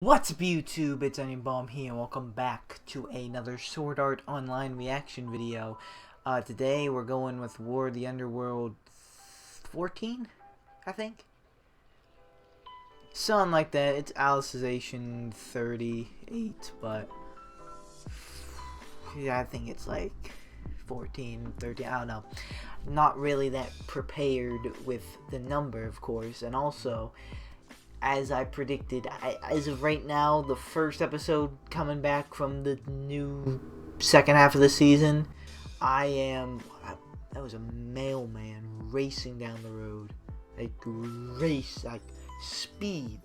What's up YouTube, it's Onion here, welcome back to another Sword Art Online reaction video. Today we're going with War of the Underworld 14, I think? Something like that. It's Alicization 38, but yeah, I think it's like 14, 13, I don't know. Not really that prepared with the number, of course, and also, as I predicted, as of right now, the first episode coming back from the new second half of the season, that was a mailman racing down the road. Like speed.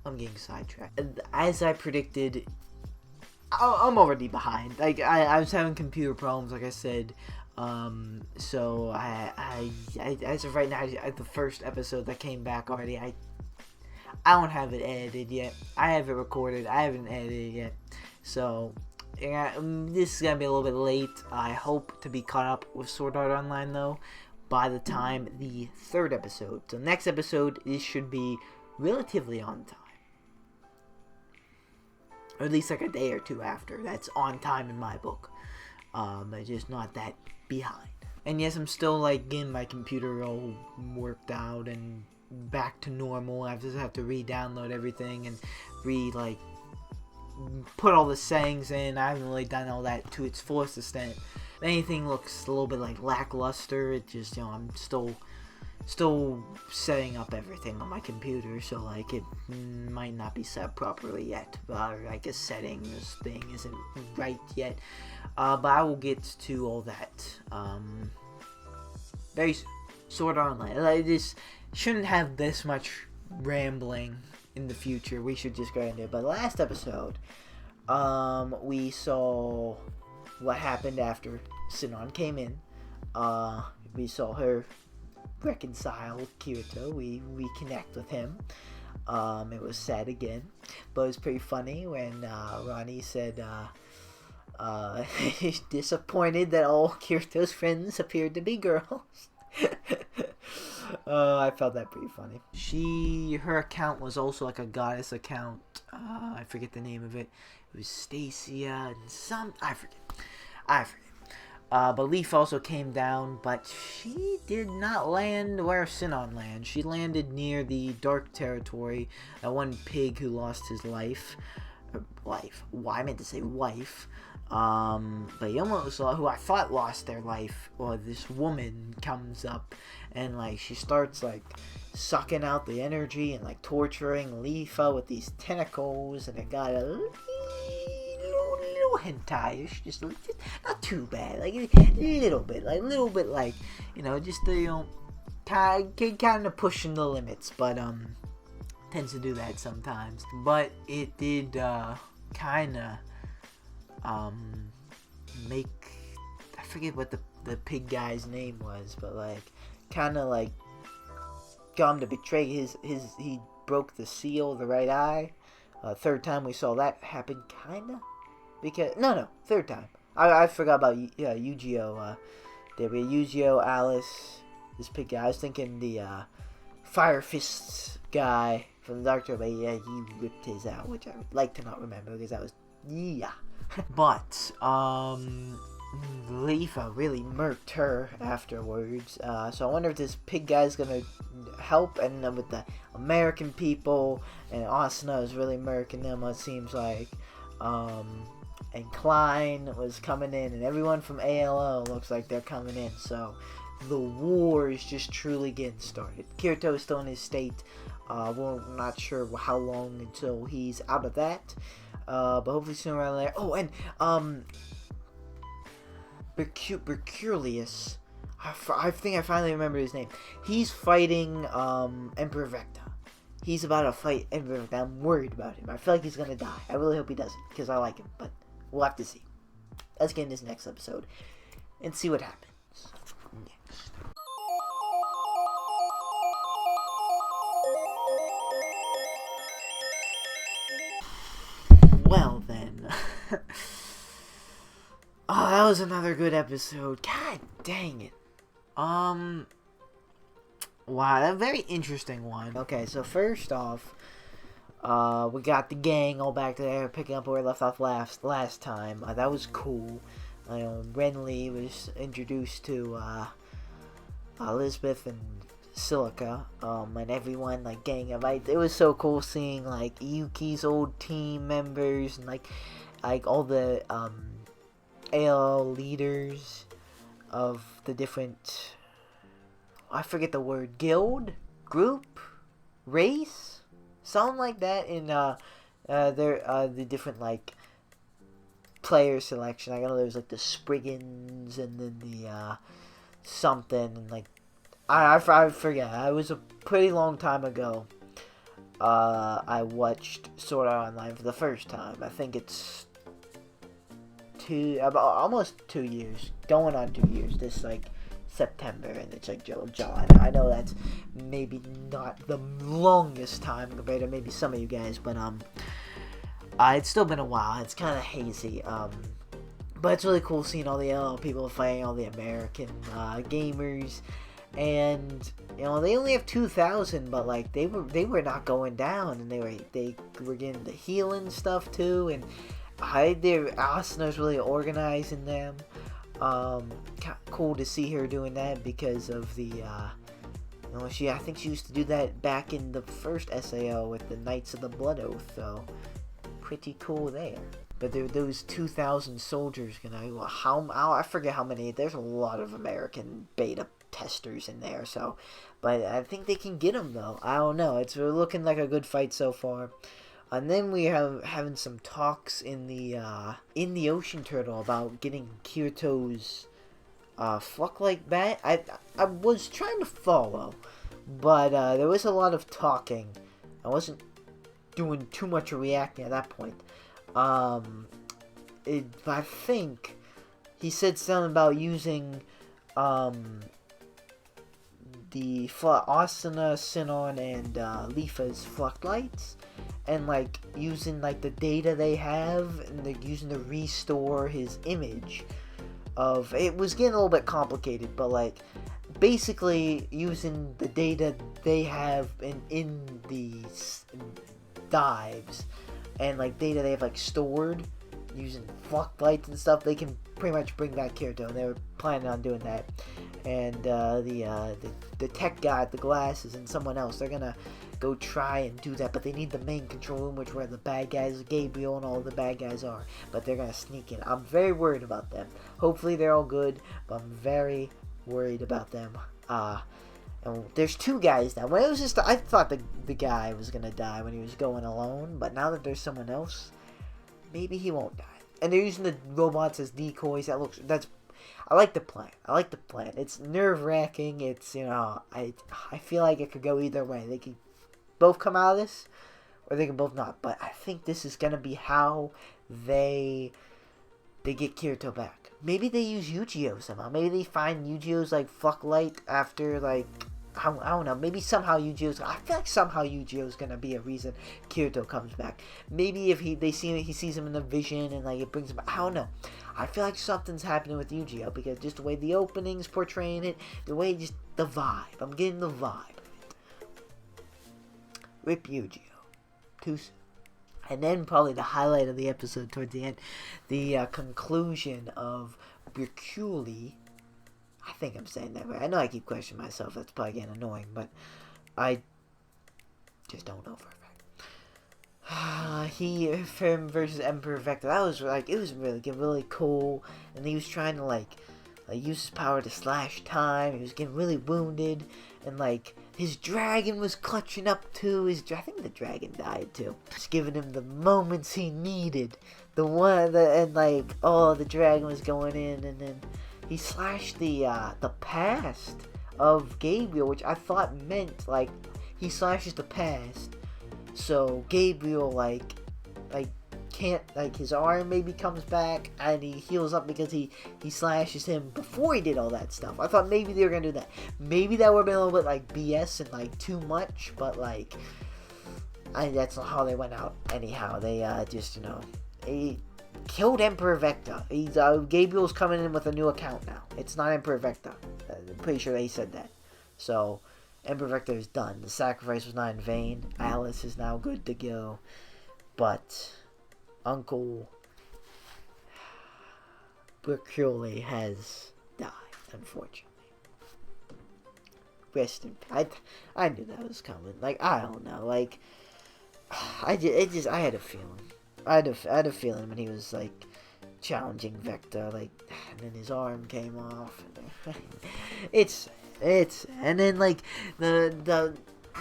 I'm getting sidetracked. As I predicted, I'm already behind. Like, I was having computer problems, like I said. So as of right now, the first episode that came back already, I don't have it edited yet. I have it recorded. I haven't edited it yet. So, yeah, this is going to be a little bit late. I hope to be caught up with Sword Art Online, though, by the time the third episode. So, next episode, this should be relatively on time. Or at least like a day or two after. That's on time in my book. But just not that behind. And yes, I'm still, like, getting my computer all worked out and back to normal. I just have to re-download everything and put all the settings in. I haven't really done all that to its fullest extent. If anything looks a little bit like lackluster, it just, I'm still setting up everything on my computer, so like it might not be set properly yet, but like a settings thing isn't right yet. But I will get to all that very soon. Sword Art Online. Like, this shouldn't have this much rambling in the future. We should just go into it. But last episode, we saw what happened after Sinon came in. We saw her reconcile with Kirito. We connect with him. It was sad again, but it was pretty funny when Ronnie said he's disappointed that all Kirito's friends appeared to be girls. I felt that pretty funny. Her account was also like a goddess account. I forget the name of it. It was Stacia and I forget. But Leaf also came down, but she did not land where Sinon landed. She landed near the Dark Territory. That one pig who lost his life. I meant to say wife. But Yomo, who I thought lost their life, or this woman comes up and like she starts like sucking out the energy and like torturing Leafa with these tentacles, and it got a little hentai-ish, just not too bad, like a little bit, like just kind of pushing the limits, but tends to do that sometimes. But it did kind of make, I forget what the pig guy's name was, but like kind of like got him to betray he broke the seal of the right eye. Third time we saw that happen, kinda, because third time I forgot about Yu-Gi-Oh. There we Yu-Gi-Oh, Alice, this pig guy. I was thinking the Fire Fists guy from the Doctor, but yeah, he ripped his out, which I would like to not remember because that was but Leafa really murked her afterwards. So I wonder if this pig guy's gonna help, and then with the American people, and Asuna is really murking them, it seems like. And Klein was coming in, and everyone from ALO looks like they're coming in. So the war is just truly getting started. Kirito is still in his state. We're not sure how long until he's out of that. But hopefully sooner around there. Oh, and Berculius, I think I finally remember his name. He's fighting Emperor Vecta. He's about to fight Emperor Vecta. I'm worried about him. I feel like he's gonna die. I really hope he doesn't, because I like him. But we'll have to see. Let's get in this next episode and see what happens next. Well then. Oh, that was another good episode. God dang it. Wow, a very interesting one. Okay, so first off, We got the gang all back there, picking up where we left off last time. That was cool. Renly was introduced to Elizabeth and Silica, and everyone, like, gang of it. It was so cool seeing, like, Yuki's old team members and like all the AL leaders of the different, I forget the word, guild, group, race, something like that in the different, like, player selection. I know there was like the Spriggans and then the something, and like I forget. It was a pretty long time ago. I watched Sword Art Online for the first time. I think it's almost 2 years, going on 2 years. This like September, and it's like July. I know that's maybe not the longest time compared to maybe some of you guys, but it's still been a while. It's kind of hazy. But it's really cool seeing all the LL people fighting all the American gamers, and they only have 2,000, but like they were not going down, and they were getting the healing stuff too, and Asana's really organizing them. Cool to see her doing that because of the I think she used to do that back in the first SAO with the Knights of the Blood Oath, so pretty cool there. But those 2,000 soldiers I forget how many. There's a lot of American beta testers in there, so, but I think they can get them though. I don't know. It's looking like a good fight so far. And then we have having some talks in the Ocean Turtle about getting Kirito's fuck-like bat. I was trying to follow, but there was a lot of talking. I wasn't doing too much reacting at that point. I think he said something about using the Asuna, Sinon, and Lifa's floodlights, and like using like the data they have, and using to restore his image of. It was getting a little bit complicated, but like basically using the data they have in these dives, and like data they have like stored using floodlights and stuff, they can pretty much bring back Kirito, and they were planning on doing that. And the tech guy at the glasses and someone else, they're gonna go try and do that, but they need the main control room, which where the bad guys, Gabriel and all the bad guys are, but they're gonna sneak in. I'm very worried about them. Hopefully they're all good, but I'm very worried about them. And there's 2 guys now. When it was just, I thought the guy was gonna die when he was going alone, but now that there's someone else, maybe he won't die. And they're using the robots as decoys. I like the plan. It's nerve-wracking. It's, I feel like it could go either way. They could both come out of this, or they can both not. But I think this is gonna be how they get Kirito back. Maybe they use Yu-Gi-Oh somehow. Maybe they find Yu-Gi-Oh's like fucklight after like. I don't know. Maybe somehow Yu-Gi-Oh's. I feel like somehow Yu-Gi-Oh's gonna be a reason Kirito comes back. Maybe if he sees him in the vision and like it brings him. I don't know. I feel like something's happening with Yu-Gi-Oh because just the way the opening's portraying it, the way just the vibe. I'm getting the vibe. Rip Yu-Gi-Oh. Too soon. And then probably the highlight of the episode towards the end, the conclusion of Bercouli. I think I'm saying that right. I know I keep questioning myself. That's probably getting annoying, but I just don't know for a fact. Him versus Emperor Vecta. That was like, it was really cool. And he was trying to like use his power to slash time. He was getting really wounded, and like his dragon was clutching up too. I think the dragon died too. Just giving him the moments he needed. And like, oh, the dragon was going in, and then he slashed the past of Gabriel, which I thought meant like he slashes the past, so Gabriel like can't, like his arm maybe comes back and he heals up because he slashes him before he did all that stuff. I thought maybe they were gonna do that. Maybe that would have been a little bit like BS and like too much, but like that's not how they went out. Anyhow, they just he killed Emperor Vecta. Gabriel's coming in with a new account now. It's not Emperor Vecta. I'm pretty sure they said that. So, Emperor Vecta is done. The sacrifice was not in vain. Alice is now good to go. But Uncle Bercouli has died, unfortunately. Rest in peace. I knew that was coming. Like, I don't know. Like, I had a feeling. I had a feeling when he was like challenging Vecta, like, and then his arm came off. And it's and then like the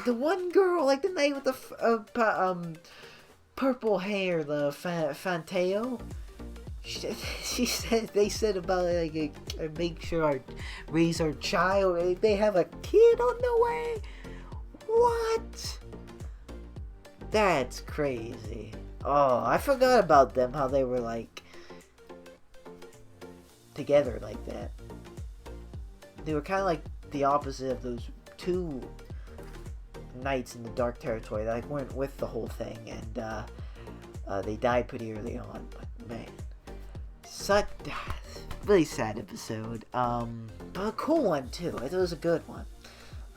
one girl, like the knight with the purple hair, the Fanteo. She said, they said about like make sure raise our child. They have a kid on the way. What? That's crazy. Oh, I forgot about them. How they were like together like that. They were kind of like the opposite of those two knights in the Dark Territory that like weren't with the whole thing, and they died pretty early on. But man. Such really sad episode, but a cool one too. I thought it was a good one.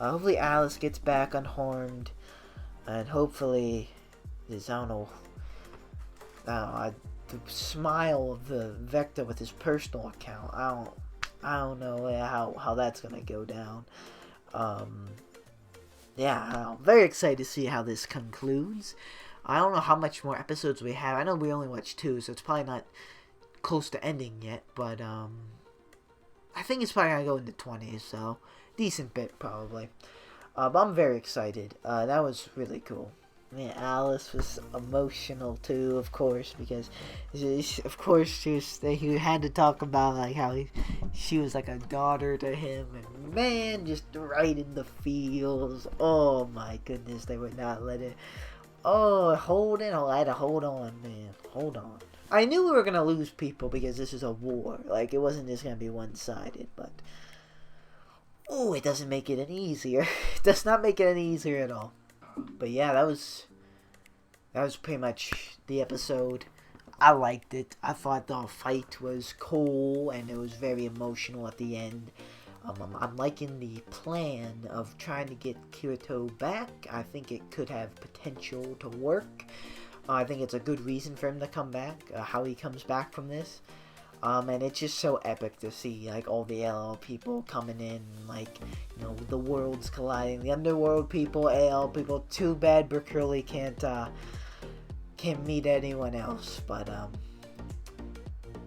Hopefully Alice gets back unharmed, and hopefully this, I don't know, the smile of the Vecta with his personal account. I don't know how that's gonna go down. Yeah, I'm very excited to see how this concludes. I don't know how much more episodes we have. I know we only watched 2, so it's probably not close to ending yet, but I think it's probably gonna go into 20, so decent bit probably. But I'm very excited. That was really cool. Yeah, Alice was emotional too, of course, because of course he had to talk about like how she was like a daughter to him, and man, just right in the feels. Oh my goodness, they would not let it. Oh, I had to hold on, man. Hold on. I knew we were going to lose people because this is a war. Like, it wasn't just going to be one-sided, but... Oh, it doesn't make it any easier. It does not make it any easier at all. But yeah, that was pretty much the episode. I liked it. I thought the fight was cool, and it was very emotional at the end. I'm liking the plan of trying to get Kirito back. I think it could have potential to work. I think it's a good reason for him to come back, how he comes back from this. And it's just so epic to see, like, all the LL people coming in, like, you know, the worlds colliding. The Underworld people, AL people. Too bad Bercouli can't meet anyone else, but,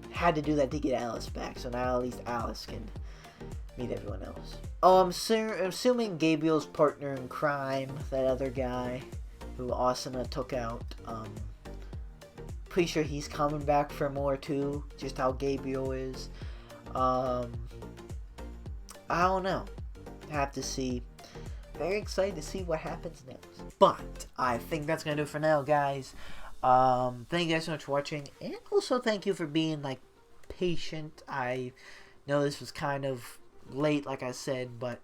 had to do that to get Alice back, so now at least Alice can meet everyone else. Oh, I'm assuming Gabriel's partner in crime, that other guy who Asuna took out, pretty sure he's coming back for more too, just how Gabriel is. I don't know. Have to see. Very excited to see what happens next. But I think that's gonna do it for now, guys. Thank you guys so much for watching, and also thank you for being like patient. I know this was kind of late, like I said, but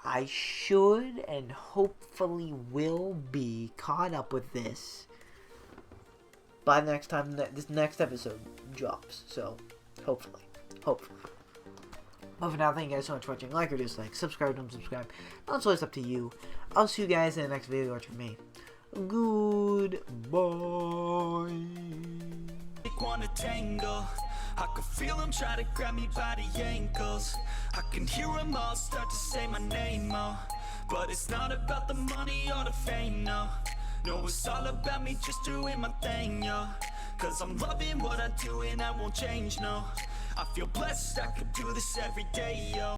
I should and hopefully will be caught up with this by the next time this next episode drops. So, hopefully. But for now, thank you guys so much for watching. Like or dislike, subscribe, don't subscribe. Also, it's up to you. I'll see you guys in the next video watching me. Goodbye. Wanna tangle, I can feel them try to grab me by the ankles. I can hear them all start to say my name, oh. But it's not about the money or the fame, no. No, it's all about me just doing my thing, yo. Cause I'm loving what I do and I won't change, no. I feel blessed, I could do this every day, yo.